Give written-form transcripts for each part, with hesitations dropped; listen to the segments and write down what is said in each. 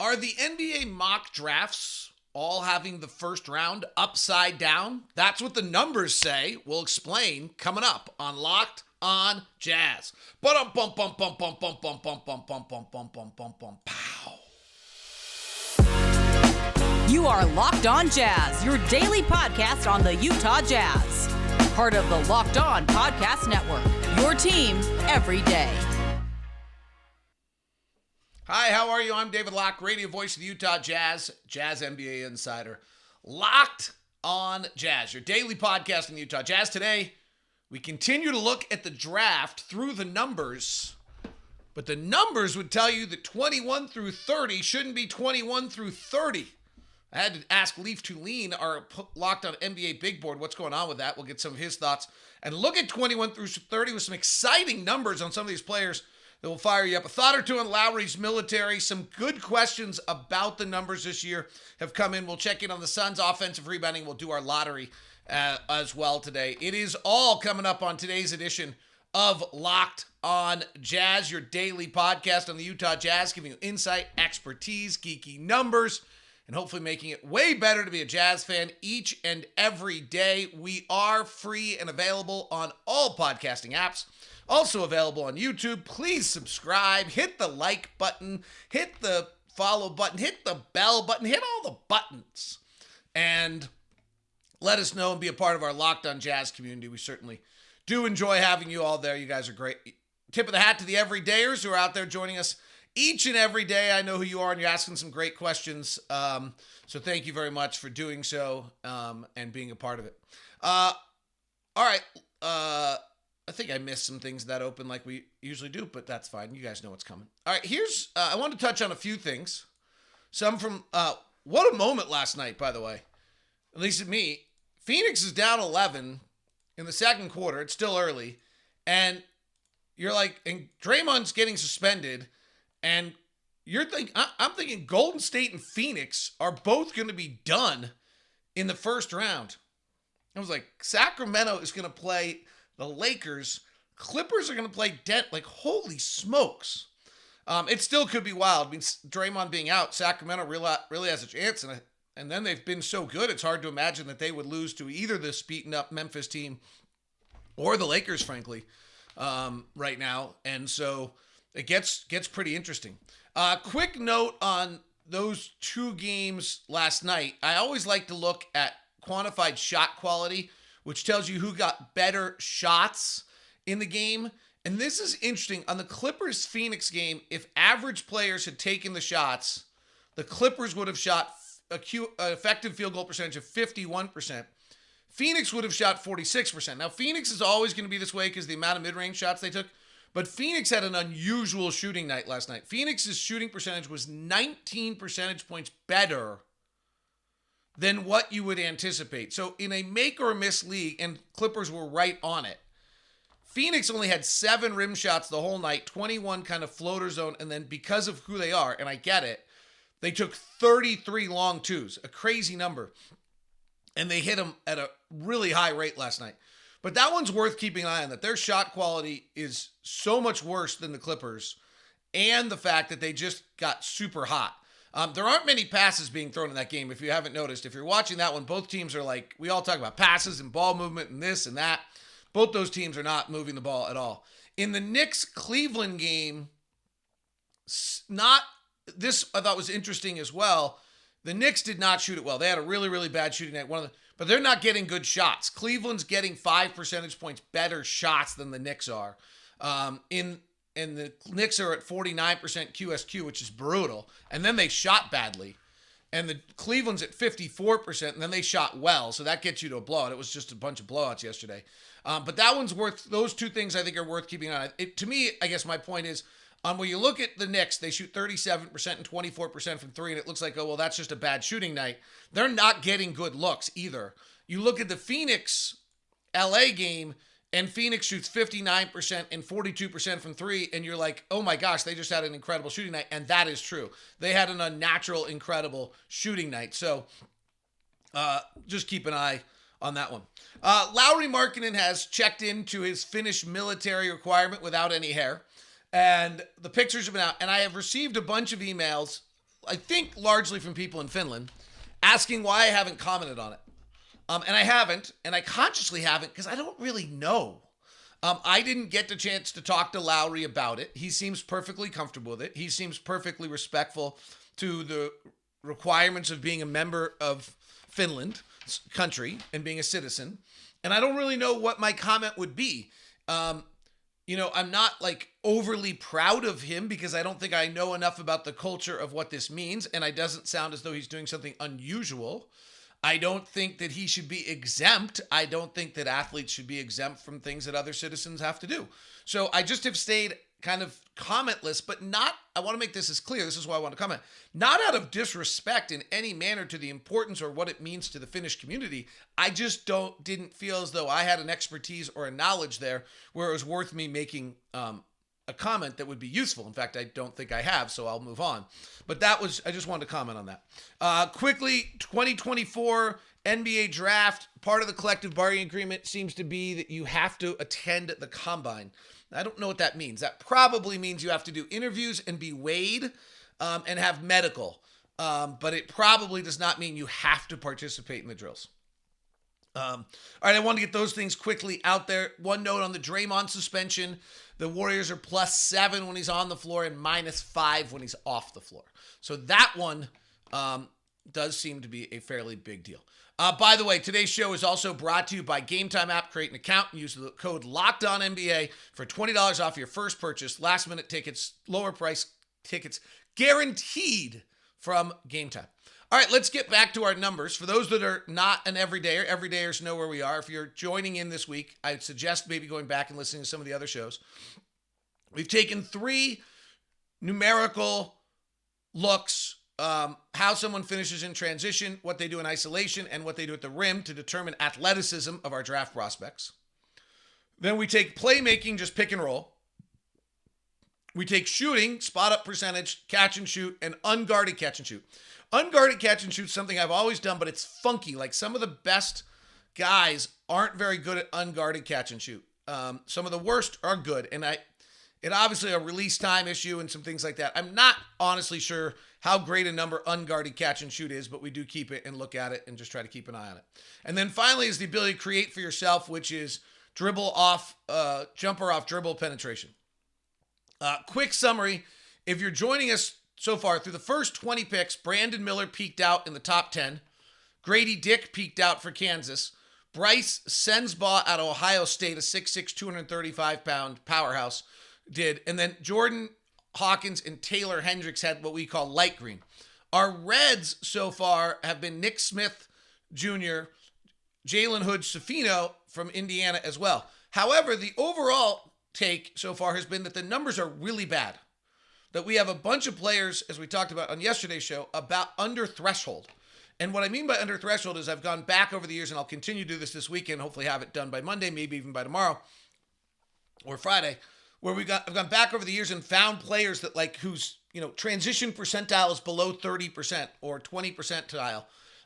Are the NBA mock drafts all having the first round upside down? That's what the numbers say. We'll explain coming up on Locked on Jazz. Pow. You are Locked on Jazz, your daily podcast on the Utah Jazz. Part of the Locked On Podcast Network, your team every day. Hi, how are you? I'm David Locke, radio voice of the Utah Jazz, Jazz NBA insider. Locked on Jazz, your daily podcast in the Utah Jazz. Today, we continue to look at the draft through the numbers, but the numbers would tell you that 21 through 30 shouldn't be 21 through 30. I had to ask Leaf Tulane, our Locked on NBA big board, what's going on with that. We'll get some of his thoughts and look at 21 through 30 with some exciting numbers on some of these players that will fire you up. A thought or two on Lauri's military. Some good questions about the numbers this year have come in. We'll check in on the Suns' offensive rebounding. We'll do our lottery as well today. It is all coming up on today's edition of Locked on Jazz, your daily podcast on the Utah Jazz, giving you insight, expertise, geeky numbers, and hopefully making it way better to be a Jazz fan each and every day. We are free and available on all podcasting apps. Also available on YouTube. Please subscribe, hit the like button, hit the follow button, hit the bell button, hit all the buttons. And let us know and be a part of our Locked on Jazz community. We certainly do enjoy having you all there. You guys are great. Tip of the hat to the everydayers who are out there joining us each and every day. I know who you are, and you're asking some great questions. So thank you very much for doing so and being a part of it. All right. I think I missed some things that open like we usually do, but that's fine. You guys know what's coming. All right, here's, I want to touch on a few things. Some from, what a moment last night, by the way. At least at me. Phoenix is down 11 in the second quarter. It's still early. And you're like, and Draymond's getting suspended. And I'm thinking Golden State and Phoenix are both going to be done in the first round. I was like, Sacramento is going to play the Lakers. Clippers are going to play Dent. Like, holy smokes. It still could be wild. I mean, Draymond being out, Sacramento really has a chance. And then they've been so good, it's hard to imagine that they would lose to either this beaten up Memphis team or the Lakers, frankly, right now. And so it gets pretty interesting. Quick note on those two games last night. I always like to look at quantified shot quality, which tells you who got better shots in the game. And this is interesting. On the Clippers-Phoenix game, if average players had taken the shots, the Clippers would have shot an effective field goal percentage of 51%. Phoenix would have shot 46%. Now, Phoenix is always going to be this way because the amount of mid-range shots they took. But Phoenix had an unusual shooting night last night. Phoenix's shooting percentage was 19 percentage points better than what you would anticipate. So in a make or miss league, and Clippers were right on it, Phoenix only had 7 rim shots the whole night, 21 kind of floater zone, and then because of who they are, and I get it, they took 33 long twos, a crazy number, and they hit them at a really high rate last night. But that one's worth keeping an eye on, that their shot quality is so much worse than the Clippers, and the fact that they just got super hot. There aren't many passes being thrown in that game, if you haven't noticed. If you're watching that one, both teams are like, we all talk about passes and ball movement and this and that. Both those teams are not moving the ball at all. In the Knicks-Cleveland game, this I thought was interesting as well. The Knicks did not shoot it well. They had a really, really bad shooting night. But they're not getting good shots. Cleveland's getting 5 percentage points better shots than the Knicks are. And the Knicks are at 49% QSQ, which is brutal. And then they shot badly. And the Cleveland's at 54%, and then they shot well. So that gets you to a blowout. It was just a bunch of blowouts yesterday. But that one's those two things I think are worth keeping an eye on. To me, I guess my point is, when you look at the Knicks, they shoot 37% and 24% from three, and it looks like, oh, well, that's just a bad shooting night. They're not getting good looks either. You look at the Phoenix-LA game, and Phoenix shoots 59% and 42% from three, and you're like, oh my gosh, they just had an incredible shooting night, and that is true. They had an unnatural, incredible shooting night. So just keep an eye on that one. Lauri Markkanen has checked into his Finnish military requirement without any hair. And the pictures have been out, and I have received a bunch of emails I think largely from people in Finland, asking why I haven't commented on it. And I haven't, and I consciously haven't because I don't really know. I didn't get the chance to talk to Lauri about it. He seems perfectly comfortable with it. He seems perfectly respectful to the requirements of being a member of Finland country and being a citizen. And I don't really know what my comment would be. I'm not like overly proud of him because I don't think I know enough about the culture of what this means. And it doesn't sound as though he's doing something unusual. I don't think that he should be exempt. I don't think that athletes should be exempt from things that other citizens have to do. So I just have stayed kind of commentless, but not, I want to make this as clear. This is why I want to comment. Not out of disrespect in any manner to the importance or what it means to the Finnish community. I just didn't feel as though I had an expertise or a knowledge there where it was worth me making a comment that would be useful. In fact, I don't think I have, so I'll move on. But I just wanted to comment on that. Quickly, 2024 NBA draft, part of the collective bargaining agreement seems to be that you have to attend the combine. I don't know what that means. That probably means you have to do interviews and be weighed and have medical. But it probably does not mean you have to participate in the drills. All right, I want to get those things quickly out there. One note on the Draymond suspension. The Warriors are +7 when he's on the floor and -5 when he's off the floor. So that one does seem to be a fairly big deal. By the way, today's show is also brought to you by Game Time app. Create an account and use the code LOCKEDONNBA for $20 off your first purchase. Last minute tickets, lower price tickets, guaranteed from Game Time. All right, let's get back to our numbers. For those that are not an everydayer, everydayers know where we are. If you're joining in this week, I'd suggest maybe going back and listening to some of the other shows. We've taken 3 numerical looks, how someone finishes in transition, what they do in isolation, and what they do at the rim to determine athleticism of our draft prospects. Then we take playmaking, just pick and roll. We take shooting, spot up percentage, catch and shoot, and unguarded catch and shoot. Unguarded catch and shoot is something I've always done, but it's funky. Like some of the best guys aren't very good at unguarded catch and shoot. Some of the worst are good. And it obviously a release time issue and some things like that. I'm not honestly sure how great a number unguarded catch and shoot is, but we do keep it and look at it and just try to keep an eye on it. And then finally is the ability to create for yourself, which is dribble off, jumper off dribble penetration. Quick summary. If you're joining us so far, through the first 20 picks, Brandon Miller peaked out in the top 10. Grady Dick peaked out for Kansas. Bryce Sensbaugh out of Ohio State, a 6'6", 235-pound powerhouse, did. And then Jordan Hawkins and Taylor Hendricks had what we call light green. Our reds so far have been Nick Smith Jr., Jalen Hood-Schifino from Indiana as well. However, the overall take so far has been that the numbers are really bad. That we have a bunch of players, as we talked about on yesterday's show, about under threshold. And what I mean by under threshold is I've gone back over the years, and I'll continue to do this weekend, hopefully have it done by Monday, maybe even by tomorrow or Friday, where I've gone back over the years and found players that whose transition percentile is below 30% or 20 percentile.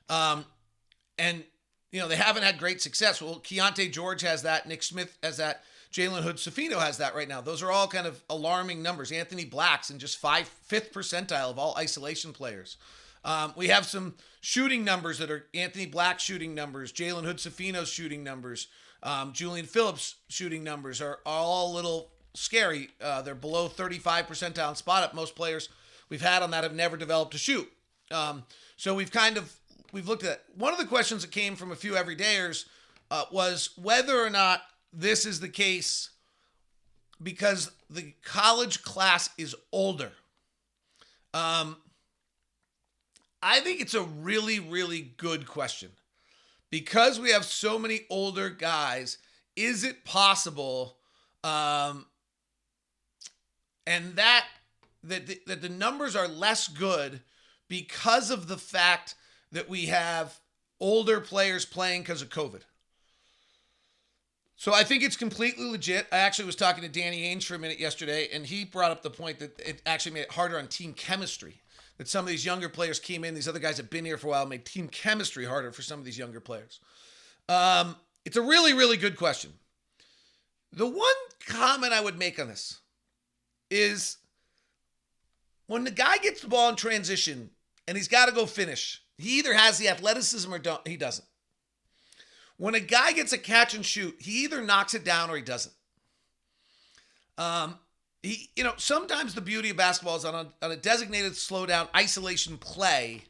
And they haven't had great success. Well, Keontae George has that, Nick Smith has that, Jalen Hood-Schifino has that right now. Those are all kind of alarming numbers. Anthony Black's in just 5th percentile of all isolation players. We have some shooting numbers that are Anthony Black shooting numbers, Jalen Hood-Schifino's shooting numbers, Julian Phillips shooting numbers are all a little scary. They're below 35 percentile in spot up. Most players we've had on that have never developed to shoot. So we've looked at one of the questions that came from a few everydayers was whether or not this is the case because the college class is older. I think it's a really, really good question. Because we have so many older guys, is it possible and that the numbers are less good because of the fact that we have older players playing because of COVID? So I think it's completely legit. I actually was talking to Danny Ainge for a minute yesterday, and he brought up the point that it actually made it harder on team chemistry. That some of these younger players came in, these other guys have been here for a while, made team chemistry harder for some of these younger players. It's a really, really good question. The one comment I would make on this is when the guy gets the ball in transition, and he's got to go finish. He either has the athleticism or he doesn't. When a guy gets a catch and shoot, he either knocks it down or he doesn't. Sometimes the beauty of basketball is on a designated slowdown isolation play,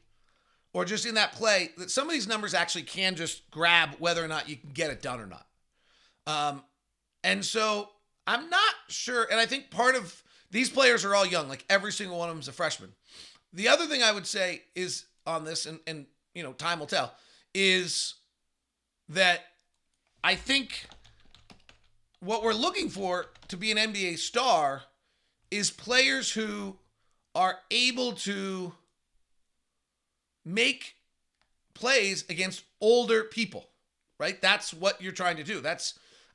or just in that play, that some of these numbers actually can just grab whether or not you can get it done or not. And so I'm not sure, and I think part of these players are all young, like every single one of them is a freshman. The other thing I would say is on this, and time will tell, is that I think what we're looking for to be an NBA star is players who are able to make plays against older people, right? That's what you're trying to do.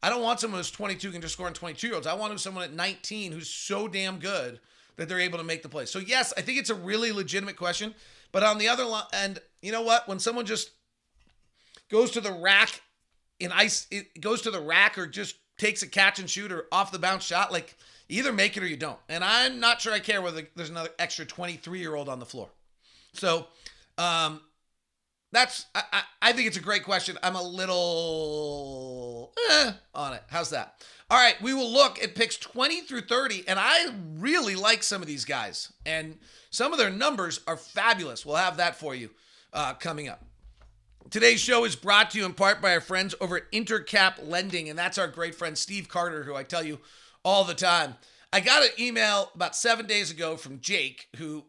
I don't want someone who's 22 can just score on 22-year-olds. I want someone at 19 who's so damn good that they're able to make the play. So yes, I think it's a really legitimate question. But on the other end, you know what? When someone just goes to the rack or just takes a catch and shoot or off the bounce shot, like either make it or you don't. And I'm not sure I care whether there's another extra 23-year-old on the floor. So I think it's a great question. I'm a little on it. How's that? All right, we will look at picks 20 through 30, and I really like some of these guys, and some of their numbers are fabulous. We'll have that for you coming up. Today's show is brought to you in part by our friends over at Intercap Lending, and that's our great friend Steve Carter, who I tell you all the time. I got an email about 7 days ago from Jake, who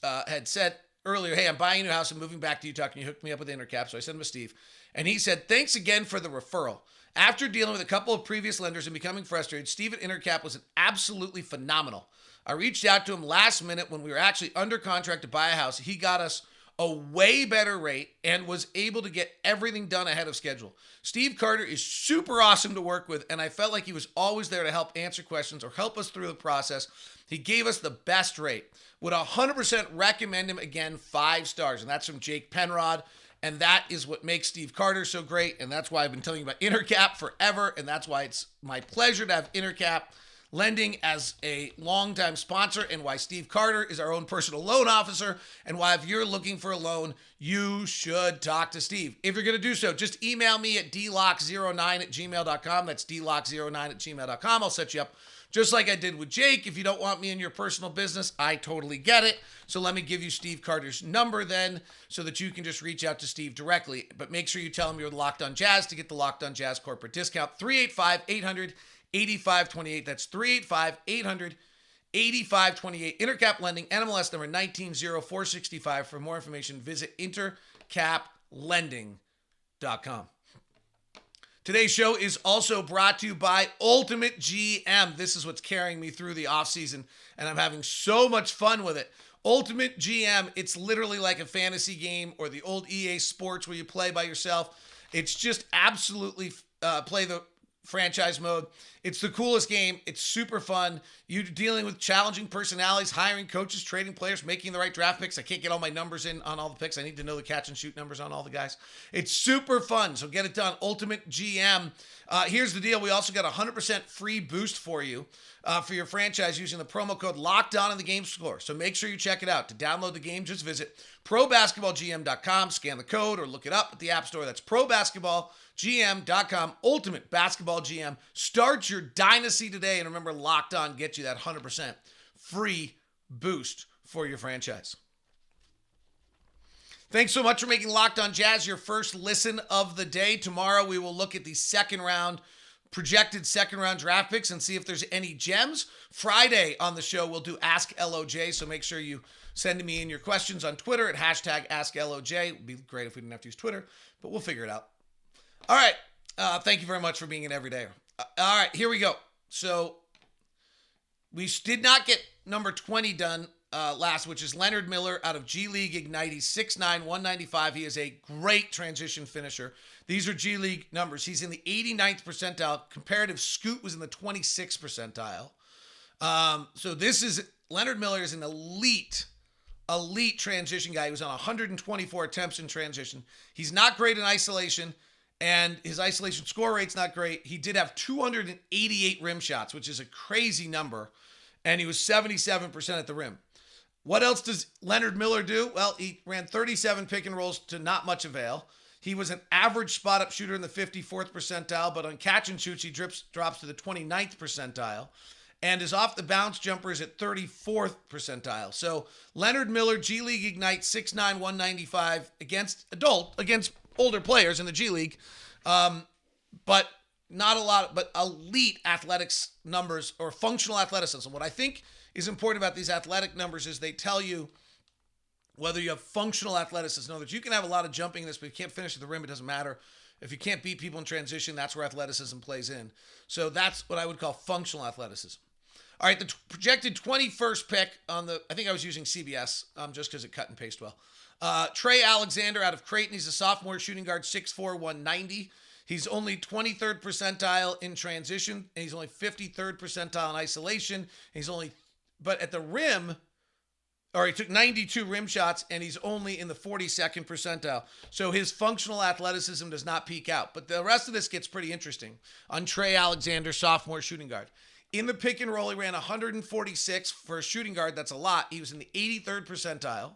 had said earlier, hey, I'm buying a new house and moving back to Utah. Can you hook me up with Intercap? So I sent him to Steve, and he said, thanks again for the referral. After dealing with a couple of previous lenders and becoming frustrated, Steve at Intercap was absolutely phenomenal. I reached out to him last minute when we were actually under contract to buy a house. He got us a way better rate and was able to get everything done ahead of schedule. Steve Carter is super awesome to work with, and I felt like he was always there to help answer questions or help us through the process. He gave us the best rate. Would 100% recommend him again, 5 stars. And that's from Jake Penrod. And that is what makes Steve Carter so great. And that's why I've been telling you about Intercap forever. And that's why it's my pleasure to have Intercap Lending as a longtime sponsor, and why Steve Carter is our own personal loan officer, and why if you're looking for a loan, you should talk to Steve. If you're going to do so, just email me at dlock09@gmail.com. That's dlock09@gmail.com. I'll set you up just like I did with Jake. If you don't want me in your personal business, I totally get it. So let me give you Steve Carter's number then, so that you can just reach out to Steve directly. But make sure you tell him you're Locked On Jazz to get the Locked On Jazz corporate discount. 385-800-8528. That's 385-800-8528. Intercap Lending, NMLS number 190465. For more information, visit intercaplending.com. Today's show is also brought to you by Ultimate GM. This is what's carrying me through the offseason, and I'm having so much fun with it. Ultimate GM, it's literally like a fantasy game or the old EA Sports where you play by yourself. It's just absolutely play the franchise mode. It's the coolest game. It's super fun. You're dealing with challenging personalities, hiring coaches, trading players, making the right draft picks. I can't get all my numbers in on all the picks. I need to know the catch and shoot numbers on all the guys. It's super fun. So get it done. Ultimate GM. Here's the deal. We also got a 100% free boost for you for your franchise using the promo code LOCKEDON in the game score. So make sure you check it out. To download the game, just visit probasketballgm.com, scan the code, or look it up at the App Store. That's probasketballgm.com. Ultimate Basketball GM. Start your dynasty today, and remember, Locked On gets you that 100% free boost for your franchise. Thanks so much for making Locked On Jazz your first listen of the day. Tomorrow we will look at the projected second round draft picks and see if there's any gems. Friday on the show we'll do Ask LOJ, so make sure you send me in your questions on Twitter at #AskLOJ. It would be great if we didn't have to use Twitter, but we'll figure it out. All right. Thank you very much for being an everydayer. All right, here we go. So we did not get number 20 done last, which is Leonard Miller out of G League Ignite. He's 6'9", 195. He is a great transition finisher. These are G League numbers. He's in the 89th percentile. Comparative scoot was in the 26th percentile. So Leonard Miller is an elite transition guy. He was on 124 attempts in transition. He's not great in isolation, and his isolation score rate's not great. He did have 288 rim shots, which is a crazy number, and he was 77% at the rim. What else does Leonard Miller do? Well, he ran 37 pick and rolls to not much avail. He was an average spot-up shooter in the 54th percentile, but on catch and shoots, he drops to the 29th percentile. And his off-the-bounce jumper is at 34th percentile. So Leonard Miller, G League Ignite, 6'9", 195 against older players in the G League. But not a lot, but elite athletics numbers or functional athleticism. What I think is important about these athletic numbers is they tell you whether you have functional athleticism. In other words, you can have a lot of jumping in this, but if you can't finish at the rim, it doesn't matter. If you can't beat people in transition, that's where athleticism plays in. So that's what I would call functional athleticism. All right, the projected 21st pick on I think I was using CBS just because it cut and paste well. Trey Alexander out of Creighton. He's a sophomore shooting guard, 6'4", 190. He's only 23rd percentile in transition, and he's only 53rd percentile in isolation. But at the rim, he took 92 rim shots, and he's only in the 42nd percentile. So his functional athleticism does not peak out. But the rest of this gets pretty interesting on Trey Alexander, sophomore shooting guard. In the pick and roll, he ran 146 for a shooting guard. That's a lot. He was in the 83rd percentile.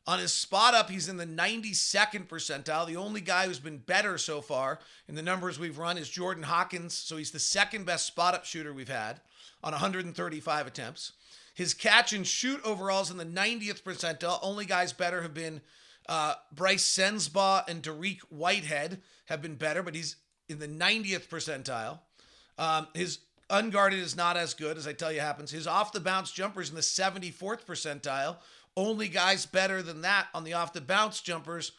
On his spot up, he's in the 92nd percentile. The only guy who's been better so far in the numbers we've run is Jordan Hawkins. So he's the second best spot up shooter we've had on 135 attempts. His catch and shoot overall is in the 90th percentile. Only guys better have been Bryce Sensbaugh and Derek Whitehead have been better, but he's in the 90th percentile. His unguarded is not as good, as I tell you happens. His off-the-bounce jumpers in the 74th percentile. Only guys better than that on the off-the-bounce jumpers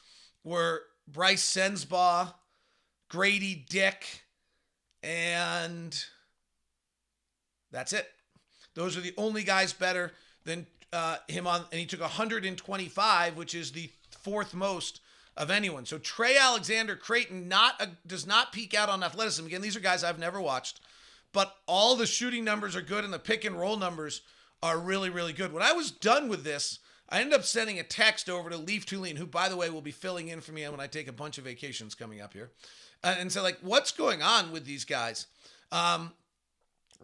were Bryce Sensbaugh, Grady Dick, and that's it. Those are the only guys better than him on, and he took 125, which is the fourth most of anyone. So Trey Alexander, Creighton, does not peak out on athleticism. Again, these are guys I've never watched. But all the shooting numbers are good, and the pick and roll numbers are really, really good. When I was done with this, I ended up sending a text over to Leaf Tulane, who, by the way, will be filling in for me when I take a bunch of vacations coming up here. And so, what's going on with these guys? On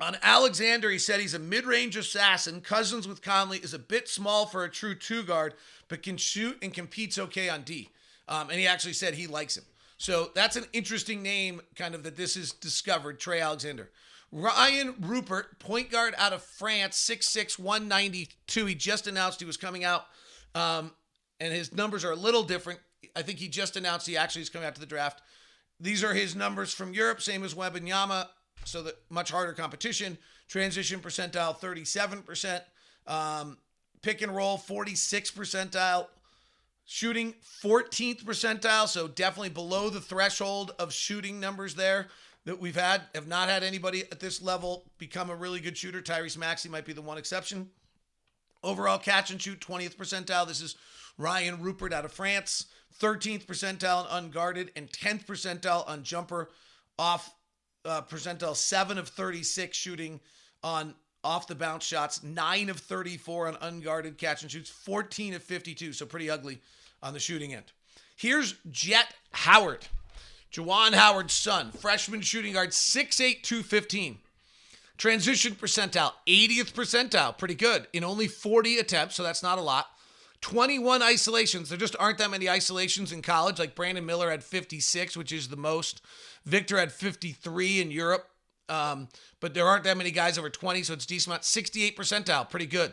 Alexander, he said he's a mid-range assassin. Cousins with Conley is a bit small for a true two guard, but can shoot and competes okay on D. And he actually said he likes him. So that's an interesting name, kind of, that this is discovered, Trey Alexander. Ryan Rupert, point guard out of France, 6'6", 192. He just announced he was coming out, and his numbers are a little different. I think he just announced he actually is coming out to the draft. These are his numbers from Europe, same as Wembanyama, so that much harder competition. Transition percentile, 37%. Pick and roll, 46 percentile. Shooting, 14th percentile, so definitely below the threshold of shooting numbers there that we've have not had anybody at this level become a really good shooter. Tyrese Maxey might be the one exception. Overall catch and shoot, 20th percentile. This is Ryan Rupert out of France. 13th percentile on unguarded and 10th percentile on jumper off percentile. 7 of 36 shooting on off the bounce shots. 9 of 34 on unguarded catch and shoots. 14 of 52, so pretty ugly on the shooting end. Here's Jet Howard. Juwan Howard's son, freshman shooting guard, 6'8", 215. Transition percentile, 80th percentile, pretty good, in only 40 attempts, so that's not a lot. 21 isolations. There just aren't that many isolations in college. Like Brandon Miller had 56, which is the most. Victor had 53 in Europe, but there aren't that many guys over 20, so it's decent amount. 68 percentile, pretty good.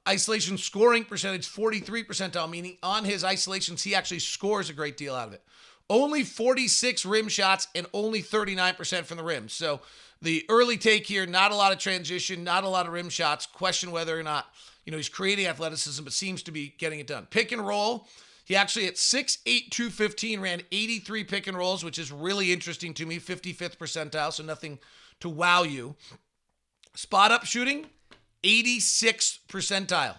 Isolation scoring percentage, 43 percentile, meaning on his isolations, he actually scores a great deal out of it. Only 46 rim shots and only 39% from the rim. So the early take here, not a lot of transition, not a lot of rim shots. Question whether or not, he's creating athleticism, but seems to be getting it done. Pick and roll. He actually at 6'8", 215 ran 83 pick and rolls, which is really interesting to me. 55th percentile, so nothing to wow you. Spot up shooting, 86th percentile.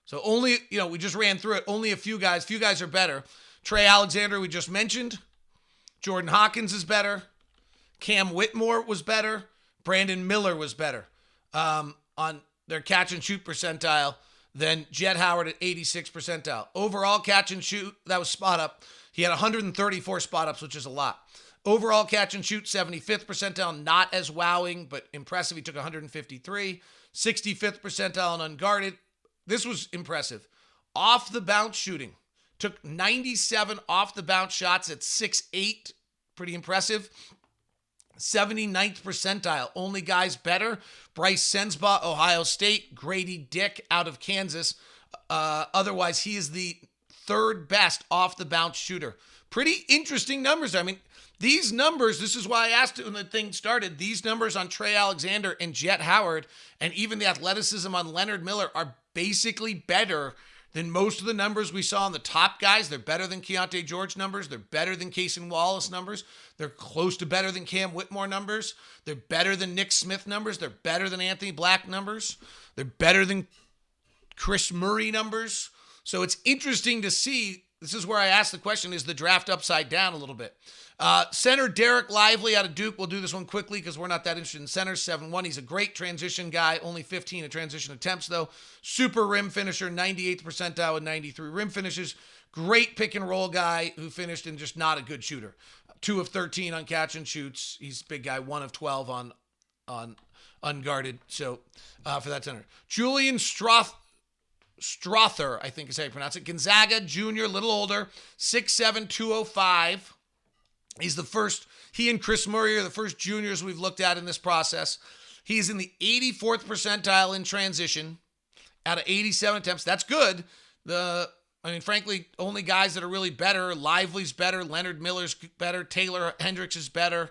So only, we just ran through it. Only a few guys are better. Trey Alexander, we just mentioned. Jordan Hawkins is better. Cam Whitmore was better. Brandon Miller was better on their catch and shoot percentile than Jet Howard at 86 percentile. Overall catch and shoot, that was spot up. He had 134 spot ups, which is a lot. Overall catch and shoot, 75th percentile, not as wowing, but impressive. He took 153. 65th percentile in unguarded. This was impressive. Off the bounce shooting. Took 97 off the bounce shots at 6'8". Pretty impressive. 79th percentile. Only guys better. Bryce Sensbaugh, Ohio State. Grady Dick out of Kansas. Otherwise, he is the third best off the bounce shooter. Pretty interesting numbers. I mean, these numbers, this is why I asked it when the thing started, these numbers on Trey Alexander and Jet Howard, and even the athleticism on Leonard Miller are basically better than most of the numbers we saw on the top guys. They're better than Keontae George numbers. They're better than Cason Wallace numbers. They're close to better than Cam Whitmore numbers. They're better than Nick Smith numbers. They're better than Anthony Black numbers. They're better than Chris Murray numbers. So it's interesting to see. This is where I asked the question, is the draft upside down a little bit? Center Derek Lively out of Duke. We'll do this one quickly because we're not that interested in centers. 7'1". He's a great transition guy. Only 15 in transition attempts, though. Super rim finisher, 98th percentile with 93 rim finishes. Great pick and roll guy who finished and just not a good shooter. 2 of 13 on catch and shoots. He's a big guy. 1 of 12 on unguarded. So for that center. Julian Strother, I think is how you pronounce it. Gonzaga, junior, a little older. 6'7", 205. He's the first, he and Chris Murray are the first juniors we've looked at in this process. He's in the 84th percentile in transition out of 87 attempts. That's good. Frankly, only guys that are really better. Lively's better. Leonard Miller's better. Taylor Hendricks is better.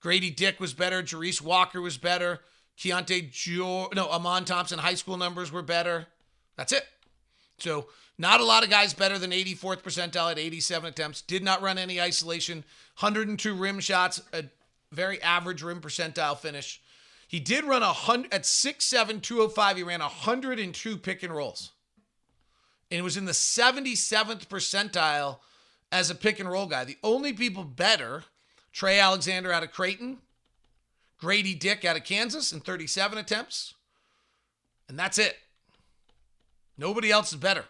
Grady Dick was better. Jerice Walker was better. Amon Thompson high school numbers were better. That's it. So not a lot of guys better than 84th percentile at 87 attempts. Did not run any isolation. 102 rim shots, a very average rim percentile finish. He did run at 6'7", 205. He ran 102 pick and rolls. And it was in the 77th percentile as a pick and roll guy. The only people better, Trey Alexander out of Creighton, Grady Dick out of Kansas in 37 attempts. And that's it. Nobody else is better.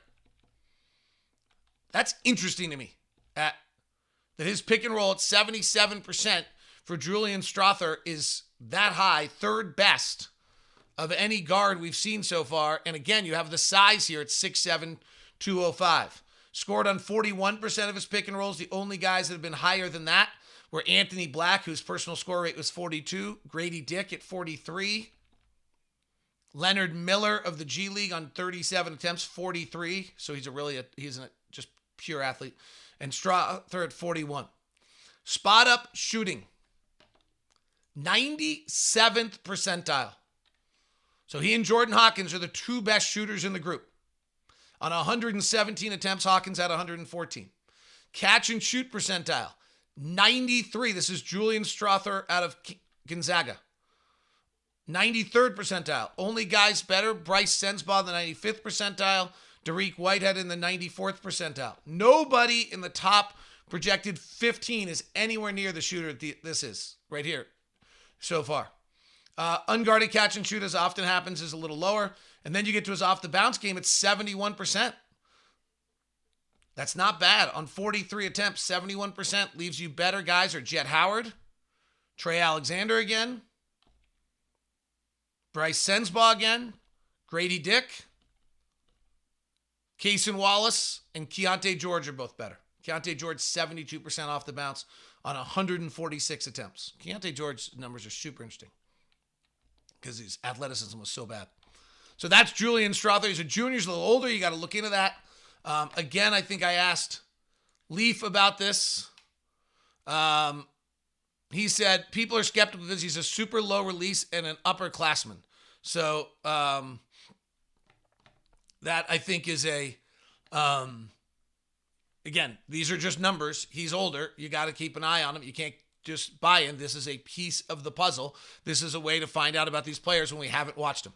That's interesting to me. That his pick and roll at 77% for Julian Strother is that high, third best of any guard we've seen so far. And again, you have the size here at 6'7", 205. Scored on 41% of his pick and rolls. The only guys that have been higher than that were Anthony Black, whose personal score rate was 42, Grady Dick at 43, Leonard Miller of the G League on 37 attempts, 43. So he's he's a just pure athlete. And Strother at 41. Spot up shooting, 97th percentile. So he and Jordan Hawkins are the two best shooters in the group. On 117 attempts, Hawkins had 114. Catch and shoot percentile, 93. This is Julian Strother out of Gonzaga. 93rd percentile. Only guys better, Bryce Sensbaugh in the 95th percentile. Dariq Whitehead in the 94th percentile. Nobody in the top projected 15 is anywhere near the shooter this is right here so far. Unguarded catch and shoot, as often happens, is a little lower. And then you get to his off the bounce game, it's 71%. That's not bad. On 43 attempts, 71% leaves you better guys are Jet Howard, Trey Alexander again, Bryce Sensbaugh again, Grady Dick, Cason Wallace, and Keontae George are both better. Keontae George, 72% off the bounce on 146 attempts. Keontae George's numbers are super interesting because his athleticism was so bad. So that's Julian Strother. He's a junior, he's a little older. You got to look into that. Again, I think I asked Leaf about this. He said people are skeptical because he's a super low release and an upperclassman. So that I think is again, these are just numbers. He's older. You got to keep an eye on him. You can't just buy in. This is a piece of the puzzle. This is a way to find out about these players when we haven't watched them.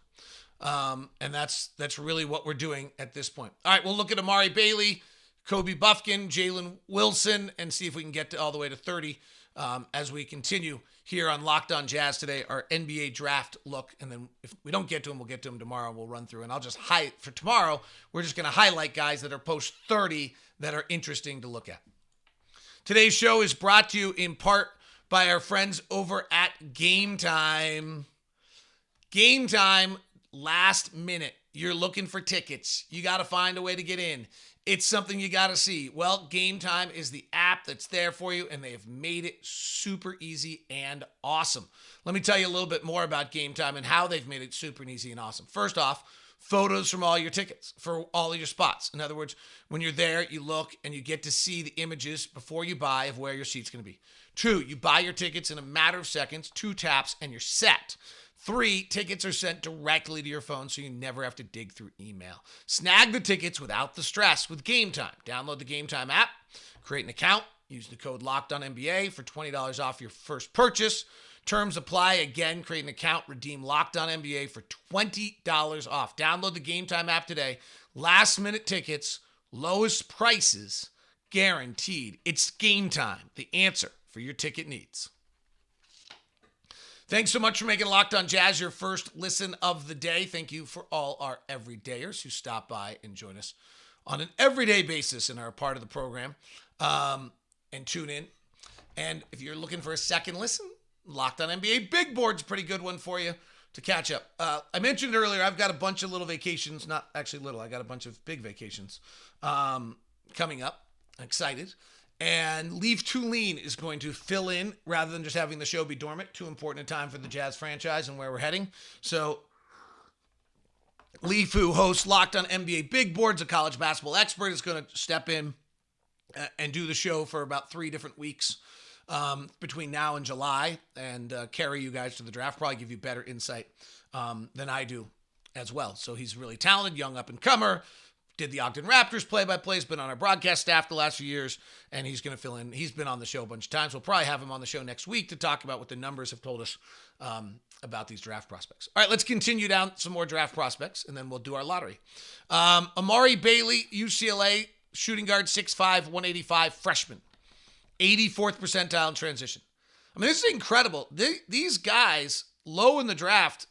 And that's really what we're doing at this point. All right, we'll look at Amari Bailey, Kobe Buffkin, Jalen Wilson, and see if we can get all the way to 30 as we continue here on Locked On Jazz today, our NBA draft look. And then if we don't get to them, we'll get to them tomorrow. We'll run through. And I'll just for tomorrow, we're just going to highlight guys that are post 30 that are interesting to look at. Today's show is brought to you in part by our friends over at Game Time. Game time, last minute. You're looking for tickets. You got to find a way to get in. It's something you got to see. Well, Game Time is the app that's there for you, and they have made it super easy and awesome. Let me tell you a little bit more about Game Time and how they've made it super easy and awesome. First off, photos from all your tickets for all of your spots. In other words, when you're there, you look and you get to see the images before you buy of where your seat's going to be. 2, you buy your tickets in a matter of seconds, 2 taps, and you're set. 3, tickets are sent directly to your phone so you never have to dig through email. Snag the tickets without the stress with Game Time. Download the Game Time app, create an account, use the code LOCKEDONNBA for $20 off your first purchase. Terms apply. Again, create an account, redeem LOCKEDONNBA for $20 off. Download the Game Time app today. Last minute tickets, lowest prices, guaranteed. It's Game Time, the answer for your ticket needs. Thanks so much for making Locked On Jazz your first listen of the day. Thank you for all our everydayers who stop by and join us on an everyday basis and are a part of the program and tune in. And if you're looking for a second listen, Locked On NBA Big Board's a pretty good one for you to catch up. I mentioned earlier, I've got a bunch of little vacations, not actually little, I got a bunch of big vacations coming up. I'm excited. And Leaf Tulane is going to fill in rather than just having the show be dormant. Too important a time for the Jazz franchise and where we're heading. So Leaf, who hosts Locked On NBA Big Boards, a college basketball expert, is going to step in and do the show for about 3 different weeks between now and July and carry you guys to the draft. Probably give you better insight than I do as well. So he's really talented, young up-and-comer. Did the Ogden Raptors play-by-play, has been on our broadcast staff the last few years, and he's going to fill in. He's been on the show a bunch of times. We'll probably have him on the show next week to talk about what the numbers have told us about these draft prospects. All right, let's continue down some more draft prospects, and then we'll do our lottery. Amari Bailey, UCLA, shooting guard, 6'5", 185, freshman. 84th percentile in transition. I mean, this is incredible. These guys, low in the draft,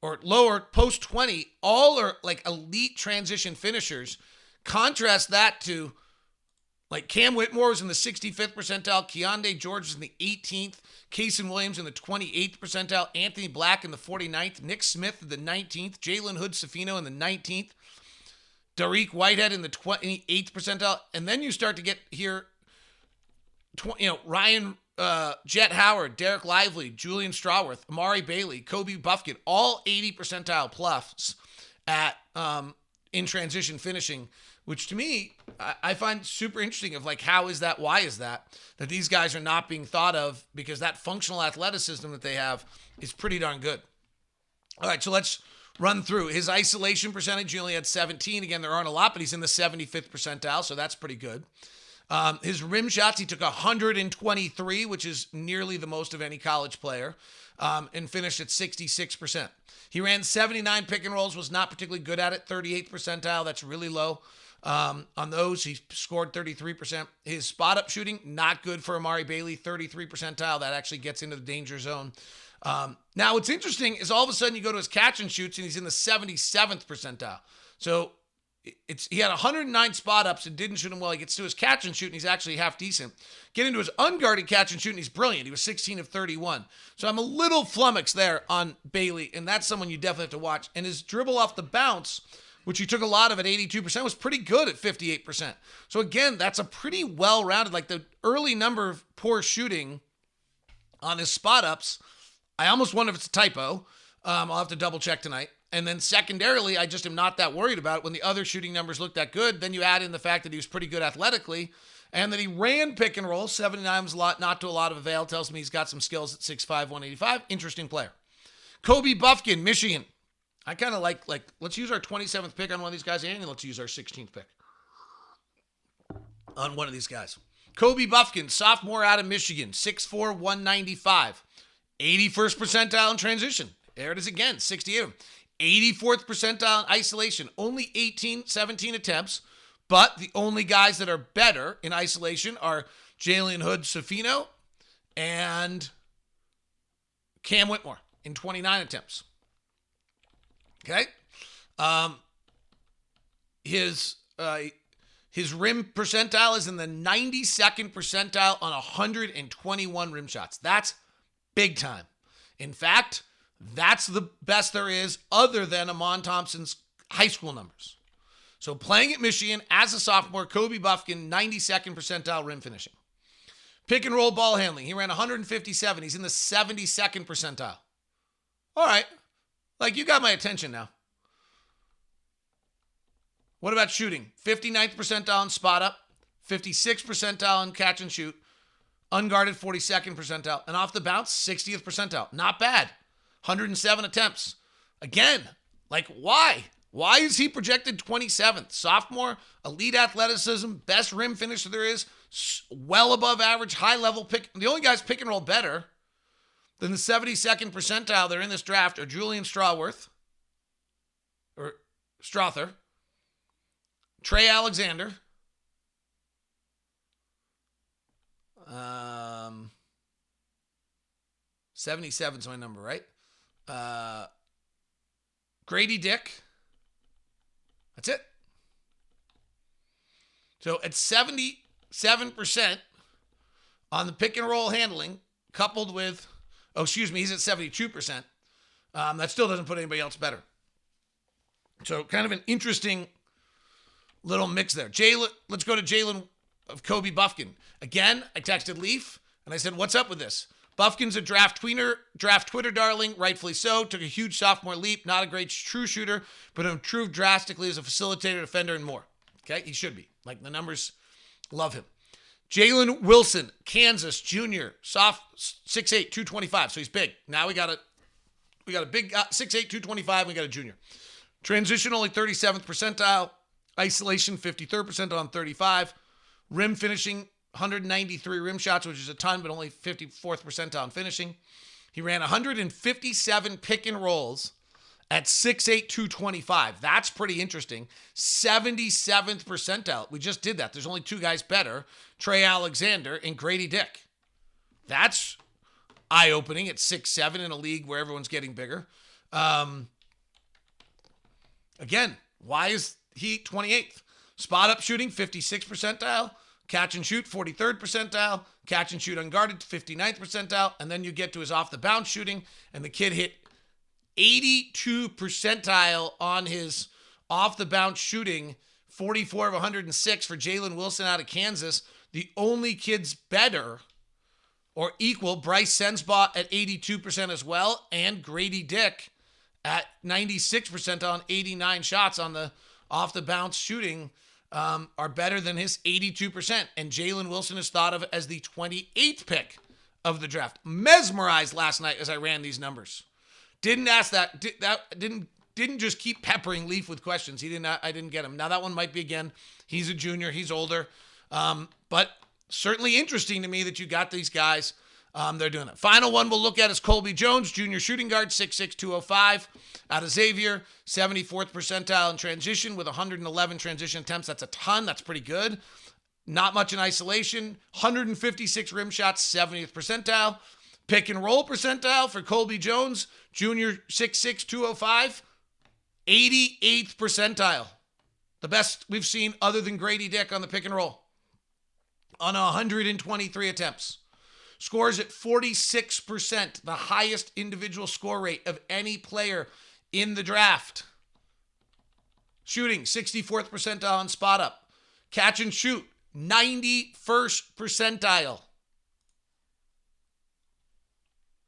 or lower, post 20, all are like elite transition finishers. Contrast that to like Cam Whitmore was in the 65th percentile, Keondae George was in the 18th, Kaysen Williams in the 28th percentile, Anthony Black in the 49th, Nick Smith in the 19th, Jalen Hood-Schifino in the 19th, Dariq Whitehead in the 28th percentile, and then you start to get here, Ryan Jet Howard, Derek Lively, Julian Strawworth, Amari Bailey, Kobe Buffkin, all 80 percentile plus at in transition finishing, which to me, I find super interesting of like, how is that? Why is that these guys are not being thought of, because that functional athleticism that they have is pretty darn good. All right, so let's run through. His isolation percentage, he only had 17. Again, there aren't a lot, but he's in the 75th percentile, so that's pretty good. His rim shots, he took 123, which is nearly the most of any college player, and finished at 66%. He ran 79 pick and rolls, was not particularly good at it, 38th percentile. That's really low. On those, he scored 33%. His spot-up shooting, not good for Amari Bailey, 33 percentile. That actually gets into the danger zone. Now, what's interesting is all of a sudden you go to his catch and shoots, and he's in the 77th percentile. So he had 109 spot ups and didn't shoot him well. He gets to his catch and shoot, and he's actually half decent. Get into his unguarded catch and shoot, and he's brilliant. He was 16 of 31. So I'm a little flummoxed there on Bailey, and that's someone you definitely have to watch. And his dribble off the bounce, which he took a lot of at 82%, was pretty good at 58%. So again, that's a pretty well-rounded, like the early number of poor shooting on his spot ups. I almost wonder if it's a typo. I'll have to double check tonight. And then secondarily, I just am not that worried about it when the other shooting numbers look that good. Then you add in the fact that he was pretty good athletically and that he ran pick and roll. 79 was a lot, not to a lot of avail. Tells me he's got some skills at 6'5", 185. Interesting player. Kobe Buffkin, Michigan. I kind of like, let's use our 27th pick on one of these guys, and let's use our 16th pick on one of these guys. Kobe Buffkin, sophomore out of Michigan, 6'4", 195. 81st percentile in transition. There it is again, 68. 84th percentile in isolation. Only 17 attempts, but the only guys that are better in isolation are Jalen Hood-Schifino and Cam Whitmore in 29 attempts. Okay? His rim percentile is in the 92nd percentile on 121 rim shots. That's big time. In fact, That's the best there is other than Amon Thompson's high school numbers. So playing at Michigan as a sophomore, Kobe Buffkin, 92nd percentile rim finishing. Pick and roll ball handling. He ran 157. He's in the 72nd percentile. All right. Like, you got my attention now. What about shooting? 59th percentile in spot up, 56th percentile in catch and shoot, unguarded 42nd percentile, and off the bounce, 60th percentile. Not bad. 107 attempts. Again, like, why? Why is he projected 27th? Sophomore, elite athleticism, best rim finisher there is, well above average, high level pick. The only guys pick and roll better than the 72nd percentile that are in this draft are Julian Strother, Trey Alexander, 77 is my number, right? Grady Dick. That's it. So at 77% on the pick and roll handling, coupled with, he's at 72%. That still doesn't put anybody else better. So kind of an interesting little mix there. Let's go to Jalen of Kobe Buffkin. Again, I texted Leaf and I said, what's up with this? Buffkin's a draft Twitter darling, rightfully so. Took a huge sophomore leap. Not a great true shooter, but improved drastically as a facilitator, defender, and more. Okay, he should be. Like, the numbers, love him. Jalen Wilson, Kansas, junior, 6'8", 225. So he's big. Now we got a big 6'8", 225. We got a junior. Transition only 37th percentile. Isolation 53rd percentile on 35. Rim finishing 193 rim shots, which is a ton, but only 54th percentile in finishing. He ran 157 pick and rolls at 6'8", 225. That's pretty interesting. 77th percentile. We just did that. There's only two guys better, Trey Alexander and Grady Dick. That's eye-opening at 6'7" in a league where everyone's getting bigger. Again, why is he 28th? Spot up shooting, 56th percentile. Catch and shoot, 43rd percentile. Catch and shoot unguarded, 59th percentile. And then you get to his off the bounce shooting, and the kid hit 82 percentile on his off the bounce shooting, 44 of 106 for Jalen Wilson out of Kansas. The only kids better or equal, Bryce Sensbaugh at 82% as well, and Grady Dick at 96 percentile on 89 shots on the off the bounce shooting. Are better than his 82%. And Jalen Wilson is thought of as the 28th pick of the draft. Mesmerized last night as I ran these numbers. Didn't ask that. Didn't just keep peppering Leaf with questions. I didn't get him. Now that one might be again. He's a junior. He's older. But certainly interesting to me that you got these guys. They're doing it. Final one we'll look at is Colby Jones, junior shooting guard, 6'6", 205, out of Xavier, 74th percentile in transition with 111 transition attempts. That's a ton. That's pretty good. Not much in isolation. 156 rim shots, 70th percentile. Pick and roll percentile for Colby Jones, junior, 6'6", 205, 88th percentile. The best we've seen other than Grady Dick on the pick and roll on 123 attempts. Scores at 46%, the highest individual score rate of any player in the draft. Shooting, 64th percentile on spot up. Catch and shoot, 91st percentile.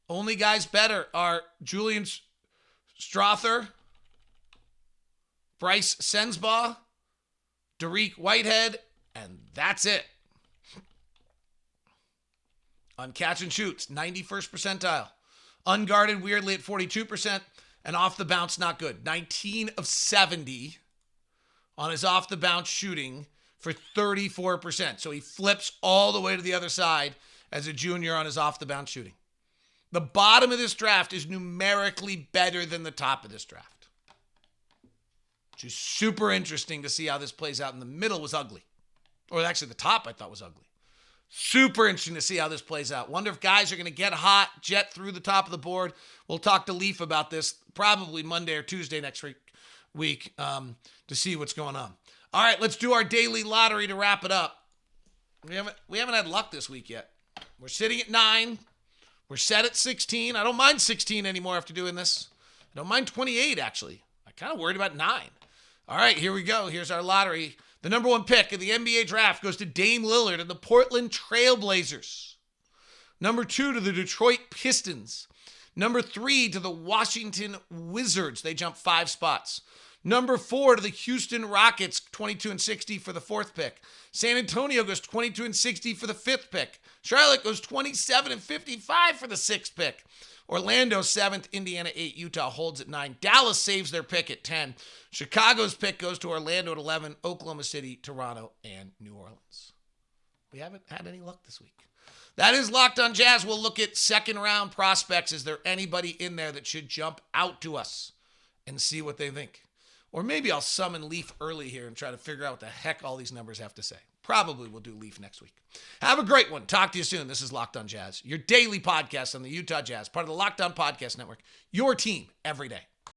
Only guys better are Julian Strother, Bryce Sensbaugh, Dariq Whitehead, and that's it. On catch and shoots, 91st percentile. Unguarded, weirdly, at 42%. And off the bounce, not good. 19 of 70 on his off the bounce shooting for 34%. So he flips all the way to the other side as a junior on his off the bounce shooting. The bottom of this draft is numerically better than the top of this draft. Which is super interesting to see how this plays out. In the middle was ugly. Or actually the top I thought was ugly. Super interesting to see how this plays out. Wonder if guys are going to get hot, jet through the top of the board. We'll talk to Leaf about this probably Monday or Tuesday next week to see what's going on. All right, let's do our daily lottery to wrap it up. We haven't had luck this week yet. We're sitting at 9. We're set at 16. I don't mind 16 anymore after doing this. I don't mind 28, actually. I'm kind of worried about 9. All right, here we go. Here's our lottery. The number 1 pick of the NBA draft goes to Dame Lillard and the Portland Trail Blazers. Number 2 to the Detroit Pistons. Number 3 to the Washington Wizards. They jump 5 spots. Number 4 to the Houston Rockets, 22-60 for the 4th pick. San Antonio goes 22-60 for the 5th pick. Charlotte goes 27-55 for the 6th pick. Orlando 7th, Indiana 8, Utah holds at 9. Dallas saves their pick at 10. Chicago's pick goes to Orlando at 11, Oklahoma City, Toronto, and New Orleans. We haven't had any luck this week. That is Locked on Jazz. We'll look at second round prospects. Is there anybody in there that should jump out to us and see what they think? Or maybe I'll summon Leaf early here and try to figure out what the heck all these numbers have to say. Probably we'll do Leaf next week. Have a great one. Talk to you soon. This is Locked on Jazz, your daily podcast on the Utah Jazz, part of the Locked on Podcast Network, your team every day.